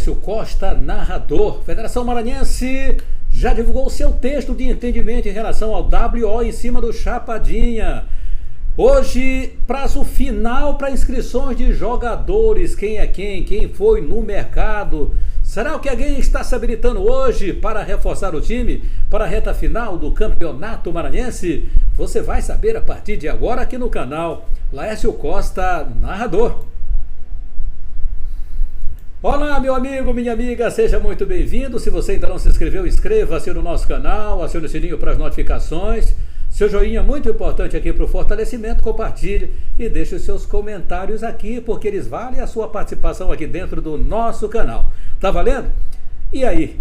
Laércio Costa, narrador. Federação Maranhense já divulgou seu texto de entendimento em relação ao WO em cima do Chapadinha. Hoje, prazo final para inscrições de jogadores. Quem é quem foi no mercado. Será que alguém está se habilitando hoje para reforçar o time para a reta final do Campeonato Maranhense? Você vai saber a partir de agora aqui no canal Laércio Costa, narrador. Olá, meu amigo, minha amiga, seja muito bem-vindo. Se você ainda não se inscreveu, inscreva-se no nosso canal, acione o sininho para as notificações. Seu joinha é muito importante aqui para o fortalecimento, compartilhe e deixe os seus comentários aqui, porque eles valem a sua participação aqui dentro do nosso canal. Tá valendo? E aí,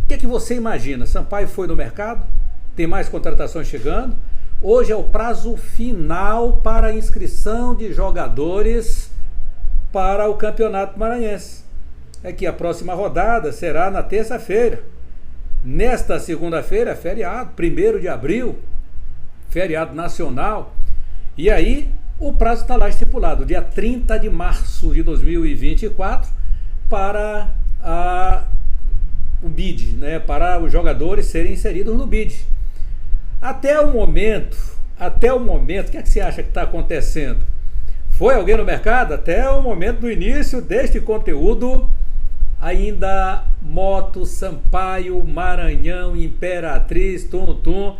o que você imagina? Sampaio foi no mercado? Tem mais contratações chegando? Hoje é o prazo final para a inscrição de jogadores para o Campeonato Maranhense. É que a próxima rodada será na terça-feira. Nesta segunda-feira, feriado, 1º de abril, feriado nacional. E aí, o prazo está lá estipulado, dia 30 de março de 2024, para o BID, né, para os jogadores serem inseridos no BID. Até o momento, o que é que você acha que está acontecendo? Foi alguém no mercado? Até o momento do início deste conteúdo, ainda Moto, Sampaio, Maranhão, Imperatriz, Tuntum,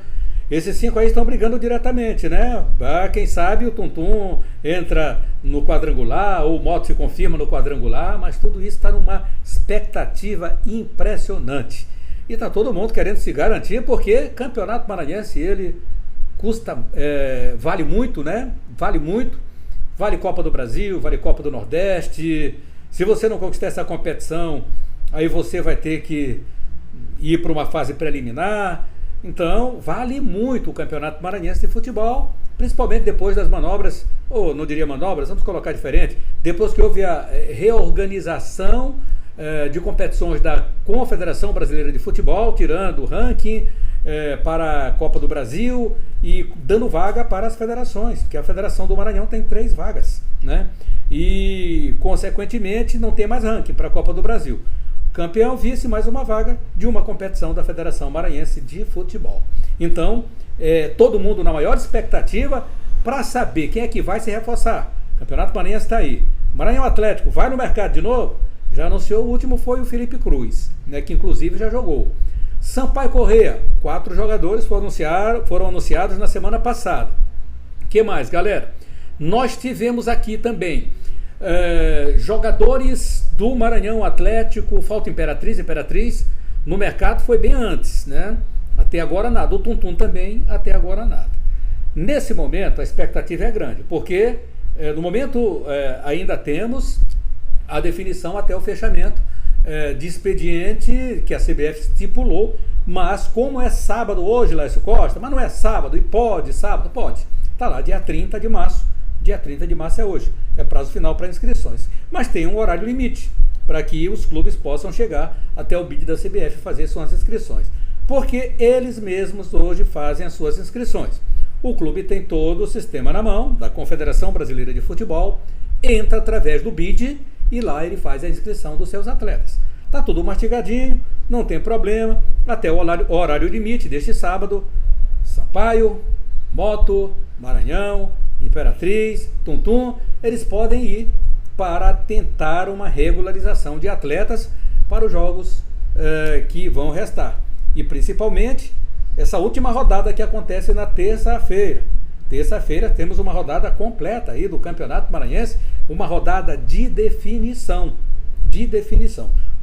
esses 5 aí estão brigando diretamente, né? Quem sabe o Tuntum entra no quadrangular, ou o Moto se confirma no quadrangular, mas tudo isso está numa expectativa impressionante. E está todo mundo querendo se garantir, porque Campeonato Maranhense, ele custa, vale muito, né? Vale muito. Vale Copa do Brasil, vale Copa do Nordeste. Se você não conquistar essa competição, aí você vai ter que ir para uma fase preliminar. Então, vale muito o Campeonato Maranhense de Futebol, principalmente depois das manobras, ou não diria manobras, vamos colocar diferente, depois que houve a reorganização de competições da Confederação Brasileira de Futebol, tirando o ranking para a Copa do Brasil e dando vaga para as federações, porque a Federação do Maranhão tem 3 vagas, né? E, consequentemente, não tem mais ranking para a Copa do Brasil. Campeão, vice, mais uma vaga de uma competição da Federação Maranhense de Futebol. Então, todo mundo na maior expectativa para saber quem é que vai se reforçar. O Campeonato Maranhense está aí. Maranhão Atlético vai no mercado de novo? Já anunciou, o último foi o Felipe Cruz, né, que inclusive já jogou. Sampaio Corrêa, 4 jogadores foram anunciados na semana passada. O que mais, galera? Nós tivemos aqui também jogadores do Maranhão Atlético, falta Imperatriz, no mercado foi bem antes, né? Até agora nada, o Tuntum também, até agora nada. Nesse momento a expectativa é grande, porque no momento ainda temos a definição até o fechamento de expediente que a CBF estipulou, mas como é sábado hoje, Laércio Costa, mas não é sábado, e pode, sábado, pode, tá lá, dia 30 de março, dia 30 de março é hoje, é prazo final para inscrições, mas tem um horário limite, para que os clubes possam chegar até o BID da CBF e fazer suas inscrições, porque eles mesmos hoje fazem as suas inscrições. O clube tem todo o sistema na mão, da Confederação Brasileira de Futebol, entra através do BID e lá ele faz a inscrição dos seus atletas. Tá tudo mastigadinho, não tem problema, até o horário limite deste sábado, Sampaio, Moto, Maranhão, Imperatriz, Tuntum, eles podem ir para tentar uma regularização de atletas para os jogos que vão restar. E principalmente essa última rodada que acontece na terça-feira. Terça-feira temos uma rodada completa aí do Campeonato Maranhense, uma rodada de definição.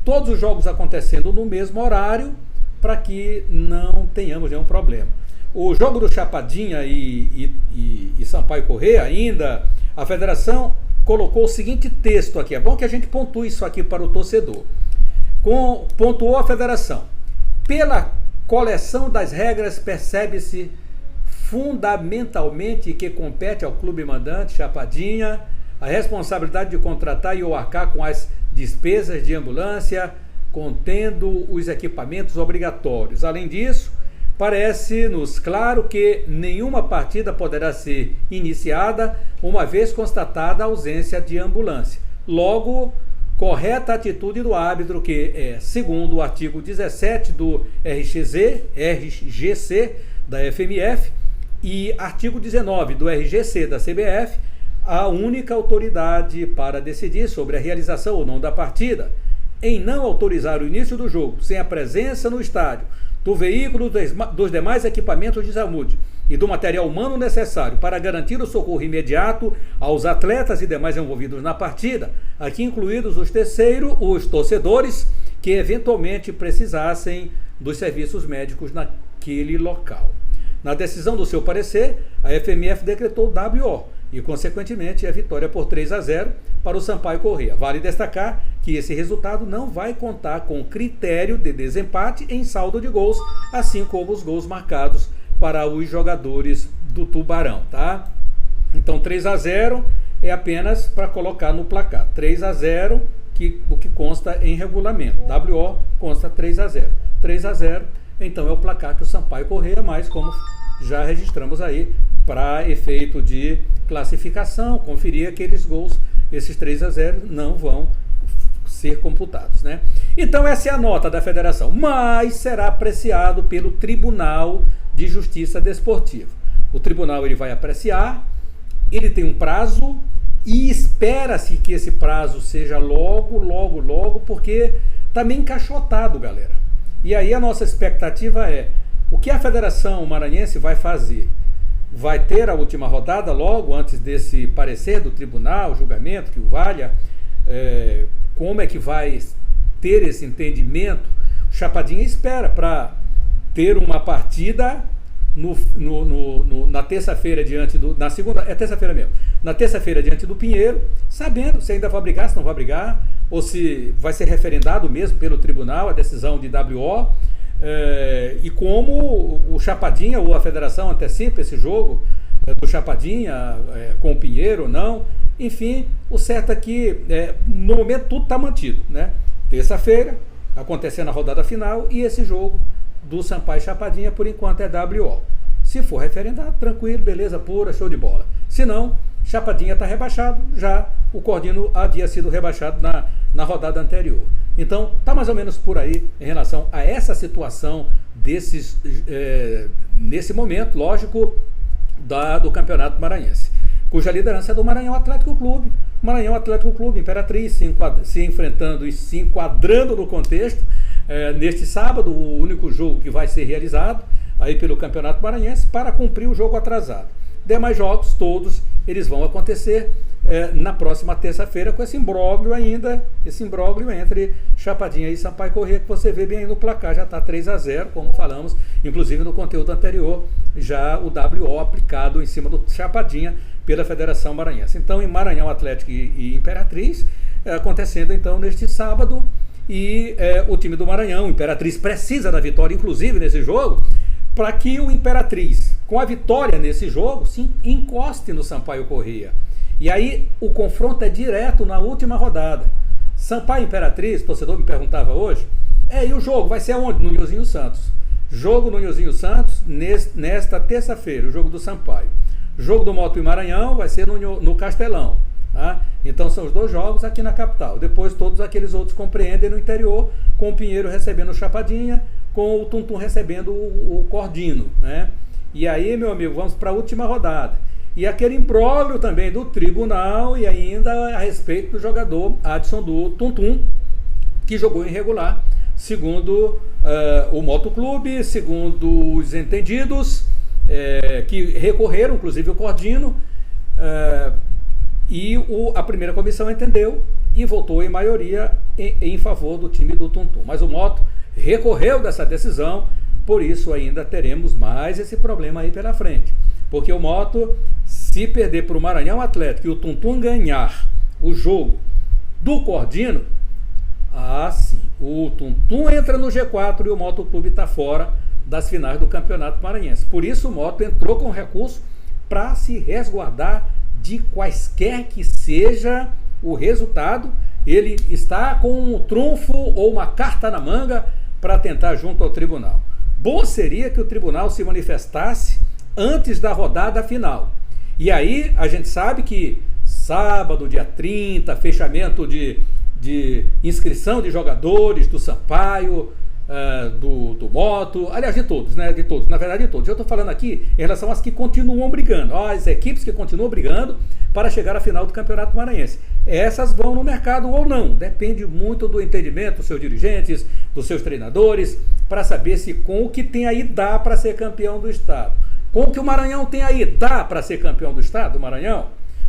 Todos os jogos acontecendo no mesmo horário para que não tenhamos nenhum problema. O jogo do Chapadinha e Sampaio Corrêa, ainda a federação colocou o seguinte texto aqui. É bom que a gente pontue isso aqui para o torcedor. Pontuou a federação. Pela coleção das regras, percebe-se fundamentalmente que compete ao clube mandante, Chapadinha, a responsabilidade de contratar e ou arcar com as despesas de ambulância, contendo os equipamentos obrigatórios. Além disso, parece-nos claro que nenhuma partida poderá ser iniciada uma vez constatada a ausência de ambulância. Logo, correta atitude do árbitro, que é segundo o artigo 17 do RGC da FMF e artigo 19 do RGC da CBF, a única autoridade para decidir sobre a realização ou não da partida, em não autorizar o início do jogo sem a presença no estádio do veículo dos demais equipamentos de saúde e do material humano necessário para garantir o socorro imediato aos atletas e demais envolvidos na partida, aqui incluídos os torcedores que eventualmente precisassem dos serviços médicos naquele local. Na decisão do seu parecer, a FMF decretou WO e, consequentemente, a vitória por 3-0 para o Sampaio Corrêa. Vale destacar que esse resultado não vai contar com critério de desempate em saldo de gols, assim como os gols marcados para os jogadores do Tubarão, tá? Então 3-0 é apenas para colocar no placar. 3-0, o que consta em regulamento. WO consta 3-0. 3-0, então é o placar que o Sampaio Corrêa, mas como já registramos aí, para efeito de classificação, conferir aqueles gols, esses 3-0 não vão ser computados, né? Então essa é a nota da federação, mas será apreciado pelo Tribunal de Justiça Desportiva. O tribunal ele vai apreciar, ele tem um prazo e espera-se que esse prazo seja logo, porque está meio encaixotado, galera. E aí a nossa expectativa é, o que a Federação Maranhense vai fazer? Vai ter a última rodada logo antes desse parecer do tribunal, julgamento que o valha, como é que vai ter esse entendimento? O Chapadinha espera para ter uma partida na terça-feira diante do... Na segunda, é terça-feira mesmo. Na terça-feira diante do Pinheiro, sabendo se ainda vai brigar, se não vai brigar, ou se vai ser referendado mesmo pelo tribunal a decisão de WO, e como o Chapadinha ou a federação antecipa esse jogo do Chapadinha com o Pinheiro ou não. Enfim, o certo é que no momento tudo está mantido, né? Terça-feira, acontecendo a rodada final, e esse jogo do Sampaio Chapadinha, por enquanto, é WO. Se for referendado, tranquilo, beleza pura, show de bola. Se não, Chapadinha está rebaixado, já o Cordino havia sido rebaixado na rodada anterior. Então, está mais ou menos por aí em relação a essa situação nesse momento, lógico, do Campeonato Maranhense, cuja liderança é do Maranhão Atlético Clube. Maranhão Atlético Clube, Imperatriz, se enfrentando e se enquadrando no contexto. Neste sábado, o único jogo que vai ser realizado aí pelo Campeonato Maranhense para cumprir o jogo atrasado. Demais jogos, todos, eles vão acontecer na próxima terça-feira, com esse imbróglio entre Chapadinha e Sampaio Corrêa, que você vê bem aí no placar, já está 3-0, como falamos, inclusive no conteúdo anterior, já o WO aplicado em cima do Chapadinha pela Federação Maranhense. Então, em Maranhão Atlético e Imperatriz, acontecendo então neste sábado, e o time do Maranhão, Imperatriz, precisa da vitória, inclusive nesse jogo, para que o Imperatriz, com a vitória nesse jogo, se encoste no Sampaio Corrêa. E aí o confronto é direto na última rodada. Sampaio Imperatriz, o torcedor me perguntava hoje, e o jogo vai ser aonde? No Nilzinho Santos. Jogo no Nilzinho Santos nesta terça-feira, o jogo do Sampaio. Jogo do Moto e Maranhão vai ser no Castelão. Tá? Então são os dois jogos aqui na capital. Depois todos aqueles outros compreendem no interior, com o Pinheiro recebendo o Chapadinha, com o Tuntum recebendo o Cordino, né? E aí, meu amigo, vamos para a última rodada. E aquele imbróglio também do tribunal, e ainda a respeito do jogador Adson do Tuntum, que jogou irregular, segundo o Motoclube, segundo os entendidos, que recorreram, inclusive o Cordino, e a primeira comissão entendeu e votou em maioria em favor do time do Tuntum. Mas o Moto recorreu dessa decisão, por isso ainda teremos mais esse problema aí pela frente. Porque o Moto, se perder para o Maranhão Atlético e o Tuntum ganhar o jogo do Cordino, sim, o Tuntum entra no G4 e o Motoclube está fora das finais do Campeonato Maranhense. Por isso o Moto entrou com recurso para se resguardar de quaisquer que seja o resultado. Ele está com um trunfo ou uma carta na manga para tentar junto ao tribunal. Bom seria que o tribunal se manifestasse antes da rodada final. E aí a gente sabe que sábado, dia 30, fechamento de inscrição de jogadores do Sampaio, do Moto, aliás, de todos, né? De todos, na verdade de todos. Eu estou falando aqui em relação às que continuam brigando, as equipes que continuam brigando para chegar à final do Campeonato Maranhense. Essas vão no mercado ou não, depende muito do entendimento dos seus dirigentes, dos seus treinadores, para saber se com o que tem aí dá para ser campeão do estado. Com o que o Maranhão tem aí dá para ser campeão do estado, do Maranhão?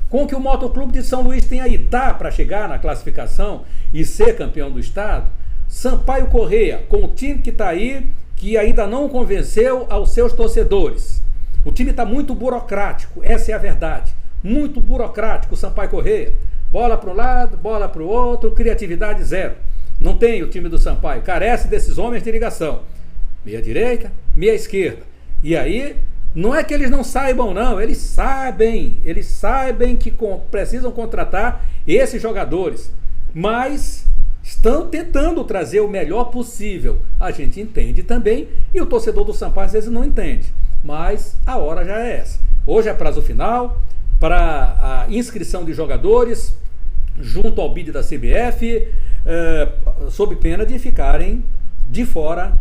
Com o que o Motoclube de São Luís tem aí dá para chegar na classificação e ser campeão do estado? Sampaio Corrêa, com o time que está aí, que ainda não convenceu aos seus torcedores. O time está muito burocrático, essa é a verdade. Muito burocrático o Sampaio Corrêa. Bola para um lado, bola para o outro, criatividade zero. Não tem o time do Sampaio, carece desses homens de ligação. Meia direita, meia esquerda. E aí, não é que eles não saibam não, eles sabem que precisam contratar esses jogadores. Mas estão tentando trazer o melhor possível. A gente entende também, e o torcedor do Sampaio às vezes não entende. Mas a hora já é essa. Hoje é prazo final para a inscrição de jogadores junto ao BID da CBF, sob pena de ficarem de fora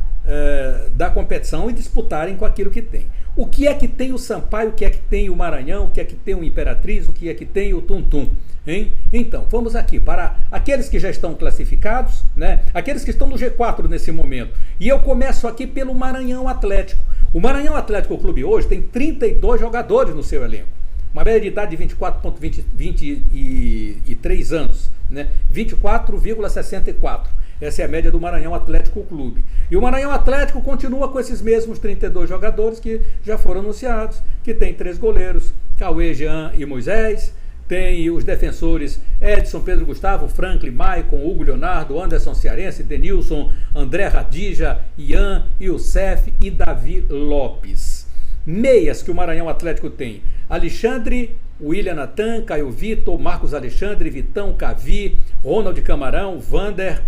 da competição e disputarem com aquilo que tem. O que é que tem o Sampaio, o que é que tem o Maranhão, o que é que tem o Imperatriz, o que é que tem o Tum-Tum, hein? Então, vamos aqui para aqueles que já estão classificados, né? Aqueles que estão no G4 nesse momento. E eu começo aqui pelo Maranhão Atlético. O Maranhão Atlético Clube hoje tem 32 jogadores no seu elenco. Uma média de idade de 24,23 anos, né? 24,64. Essa é a média do Maranhão Atlético Clube. E o Maranhão Atlético continua com esses mesmos 32 jogadores que já foram anunciados, que tem 3 goleiros, Cauê, Jean e Moisés. Tem os defensores Edson, Pedro Gustavo, Franklin, Maicon, Hugo Leonardo, Anderson Cearense, Denilson, André Radija, Ian, Youssef e Davi Lopes. Meias que o Maranhão Atlético tem: Alexandre, William Natan, Caio Vitor, Marcos Alexandre, Vitão, Cavi, Ronald Camarão, Vander,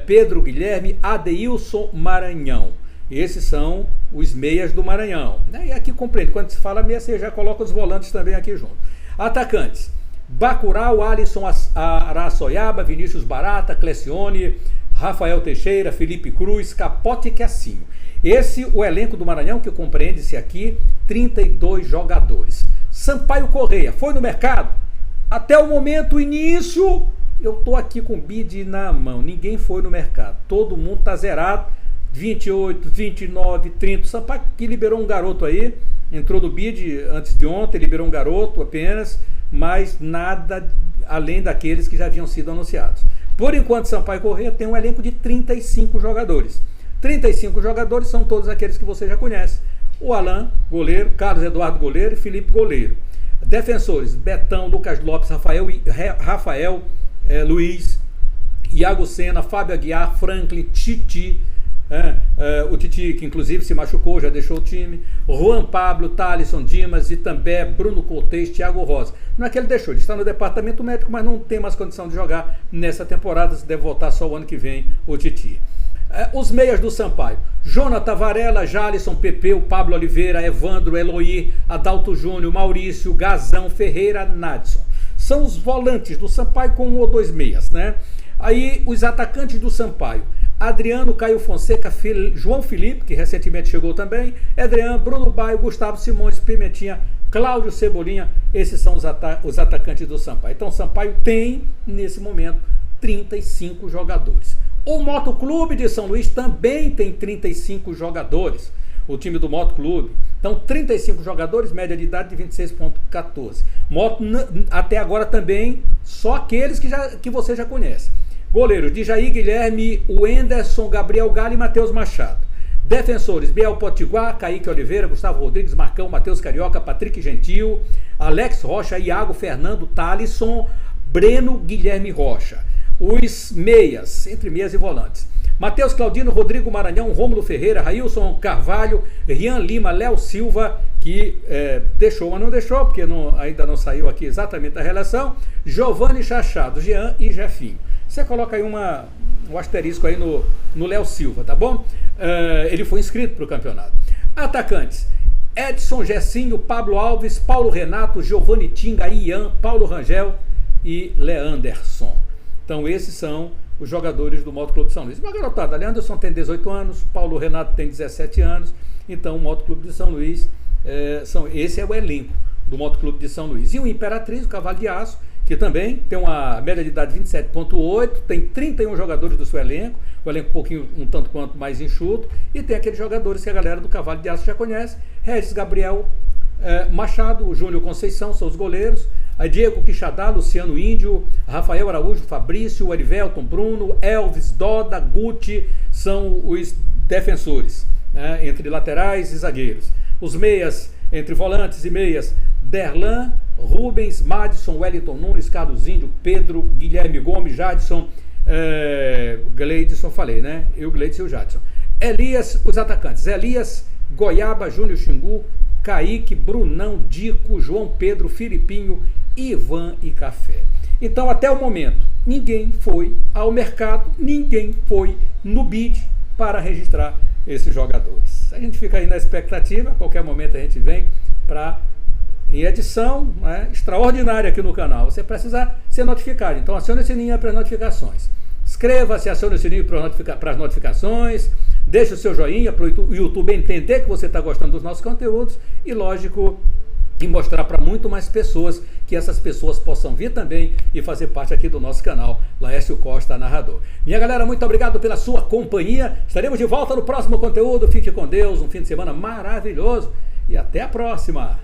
Pedro Guilherme, Adeilson Maranhão. Esses são os meias do Maranhão. E aqui compreende, quando se fala meia, você já coloca os volantes também aqui junto. Atacantes: Bacurau, Alisson Araçoiaba, Vinícius Barata, Clecione, Rafael Teixeira, Felipe Cruz, Capote e Cassinho. Esse o elenco do Maranhão, que compreende-se aqui 32 jogadores. Sampaio Corrêa foi no mercado? Até o momento, início, eu tô aqui com o BID na mão. Ninguém foi no mercado. Todo mundo tá zerado. 28, 29, 30. O Sampaio que liberou um garoto aí, entrou no BID antes de ontem, liberou um garoto apenas, mas nada além daqueles que já haviam sido anunciados. Por enquanto, Sampaio Corrêa tem um elenco de 35 jogadores. 35 jogadores são todos aqueles que você já conhece. O Alan, goleiro, Carlos Eduardo, goleiro, e Felipe, goleiro. Defensores: Betão, Lucas Lopes, Rafael Luiz, Iago Sena, Fábio Aguiar, Franklin, Titi, o Titi que inclusive se machucou, já deixou o time, Juan Pablo, Thalisson, Dimas, Itambé, Bruno Cortez, Thiago Rosa. Não é que ele deixou, ele está no departamento médico, mas não tem mais condição de jogar nessa temporada, deve voltar só o ano que vem o Titi. Os meias do Sampaio: Jonathan Varela, Jalisson, Pepeu, Pablo Oliveira, Evandro, Eloy, Adalto Júnior, Maurício, Gazão, Ferreira, Nadson. São os volantes do Sampaio com 1 ou 2 meias, né? Aí os atacantes do Sampaio: Adriano, Caio Fonseca, João Felipe, que recentemente chegou também, Adriano, Bruno Baio, Gustavo Simões, Pimentinha, Cláudio Cebolinha. Esses são os atacantes do Sampaio. Então o Sampaio tem, nesse momento, 35 jogadores. O Motoclube de São Luís também tem 35 jogadores, o time do Motoclube. Então 35 jogadores, média de idade de 26,14. Moto até agora também só aqueles que você já conhece. Goleiros: Djaí, Guilherme, Wenderson, Gabriel Galo e Matheus Machado. Defensores: Biel Potiguar, Kaique Oliveira, Gustavo Rodrigues, Marcão, Matheus Carioca, Patrick Gentil, Alex Rocha, Iago, Fernando, Thalisson, Breno, Guilherme Rocha. Os meias, entre meias e volantes: Matheus Claudino, Rodrigo Maranhão, Rômulo Ferreira, Railson Carvalho, Rian Lima, Léo Silva, que deixou, mas não deixou, porque ainda não saiu aqui exatamente a relação, Giovanni Chachado, Jean e Jefinho. Você coloca aí um asterisco aí no Léo Silva, tá bom? Ele foi inscrito para o campeonato. Atacantes: Edson Gessinho, Pablo Alves, Paulo Renato, Giovanni Tinga, Ian, Paulo Rangel e Leanderson. Então esses são os jogadores do Moto Clube de São Luís. Uma garotada, Leanderson tem 18 anos, Paulo Renato tem 17 anos, então o Moto Clube de São Luís, esse é o elenco do Moto Clube de São Luís. E o Imperatriz, o Cavalo de Aço, que também tem uma média de idade de 27,8, tem 31 jogadores do seu elenco, o elenco um pouquinho, um tanto quanto mais enxuto, e tem aqueles jogadores que a galera do Cavalo de Aço já conhece, Regis Gabriel Machado, Júnior Conceição, são os goleiros, a Diego Quixadá, Luciano Índio, Rafael Araújo, Fabrício, Erivelton, Bruno, Elvis, Doda, Guti, são os defensores, né, entre laterais e zagueiros. Os meias, entre volantes e meias, Derlan, Rubens, Madison, Wellington Nunes, Carlos Índio, Pedro, Guilherme Gomes, Jadson, Gleidson, falei, né? Eu, Gleidson e o Jadson. Elias, os atacantes, Elias, Goiaba, Júnior Xingu, Kaique, Brunão, Dico, João Pedro, Filipinho, Ivan e Café. Então, até o momento, ninguém foi ao mercado, ninguém foi no BID para registrar esses jogadores. A gente fica aí na expectativa, a qualquer momento a gente vem para em edição, né, extraordinária aqui no canal. Você precisa ser notificado, então acione o sininho para as notificações. Inscreva-se, acione o sininho para as notificações, deixe o seu joinha para o YouTube entender que você está gostando dos nossos conteúdos e, lógico, e mostrar para muito mais pessoas, que essas pessoas possam vir também e fazer parte aqui do nosso canal, Laércio Costa Narrador. Minha galera, muito obrigado pela sua companhia. Estaremos de volta no próximo conteúdo. Fique com Deus, um fim de semana maravilhoso e até a próxima.